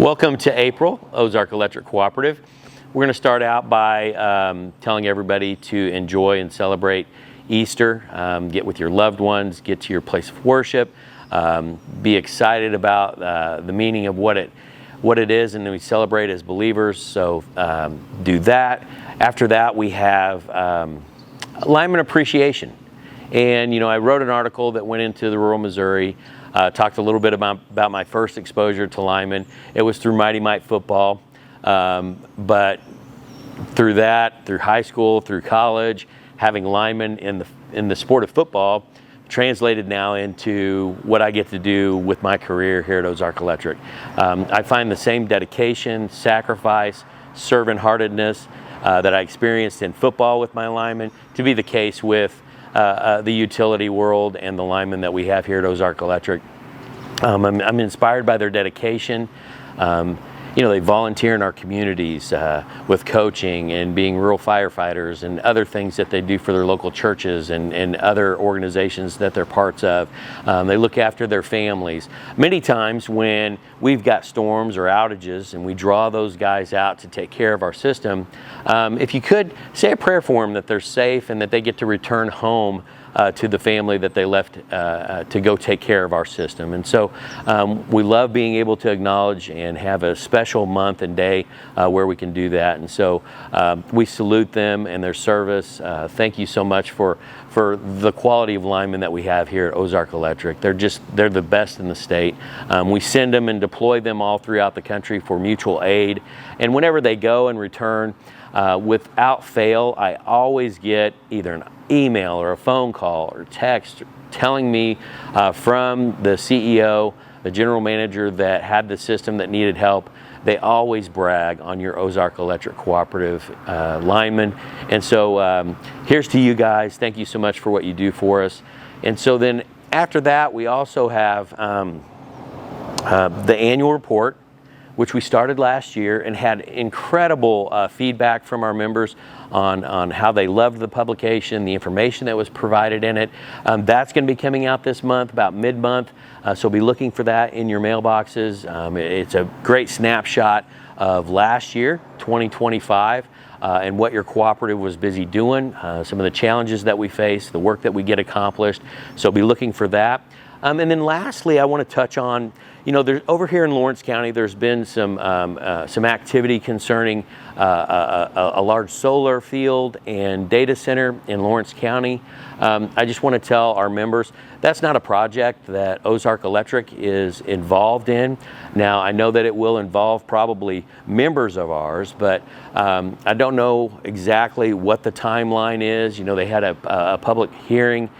Welcome to April, Ozark Electric Cooperative. We're going to start out by telling everybody to enjoy and celebrate Easter. Get with your loved ones, get to your place of worship, be excited about the meaning of what it is, and then we celebrate as believers, so do that. After that, we have Lineworker Appreciation. And I wrote an article that went into the rural Missouri, talked a little bit about my first exposure to linemen. It was through Mighty Mite football, but through that, through high school, through college, having linemen in the sport of football translated now into what I get to do with my career here at Ozark Electric. I find the same dedication, sacrifice, servant-heartedness that I experienced in football with my linemen to be the case with the utility world and the linemen that we have here at Ozark Electric. I'm inspired by their dedication. They volunteer in our communities with coaching and being rural firefighters and other things that they do for their local churches and other organizations that they're parts of. They look after their families. Many times when we've got storms or outages and we draw those guys out to take care of our system, if you could say a prayer for them that they're safe and that they get to return home to the family that they left to go take care of our system. And so we love being able to acknowledge and have a special month and day where we can do that. And so we salute them and their service. Thank you so much for the quality of linemen that we have here at Ozark Electric. They're the best in the state. We send them and deploy them all throughout the country for mutual aid. And whenever they go and return, without fail, I always get either an email or a phone call or text telling me from the CEO, the general manager that had the system that needed help. They always brag on your Ozark Electric Cooperative linemen. And so here's to you guys. Thank you so much for what you do for us. And so then after that, we also have the annual report, which we started last year and had incredible feedback from our members on how they loved the publication, the information that was provided in it. That's going to be coming out this month, about mid-month, so be looking for that in your mailboxes. It's a great snapshot of last year, 2025, and what your cooperative was busy doing, some of the challenges that we face, the work that we get accomplished, so be looking for that. And then lastly, I want to touch on, over here in Lawrence County, there's been some activity concerning a large solar field and data center in Lawrence County. I just want to tell our members that's not a project that Ozark Electric is involved in. Now, I know that it will involve probably members of ours, but I don't know exactly what the timeline is. They had a public hearing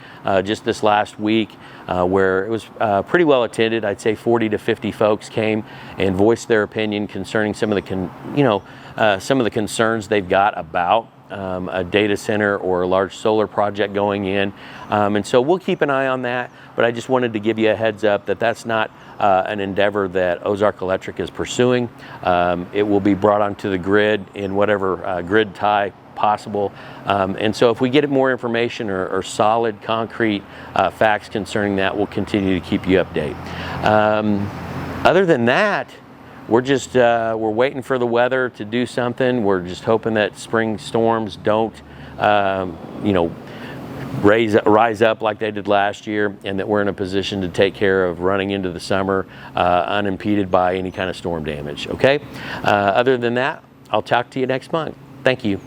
just this last week where it was pretty well attended. I'd say 40 to 50 folks came and voiced their opinion concerning some of the concerns they've got about a data center or a large solar project going in. And so we'll keep an eye on that, but I just wanted to give you a heads up that that's not an endeavor that Ozark Electric is pursuing. It will be brought onto the grid in whatever grid tie possible. And so if we get more information or solid, concrete facts concerning that, we'll continue to keep you updated. Other than that, we're waiting for the weather to do something. We're just hoping that spring storms don't, rise up like they did last year, and that we're in a position to take care of running into the summer unimpeded by any kind of storm damage. Okay. Other than that, I'll talk to you next month. Thank you.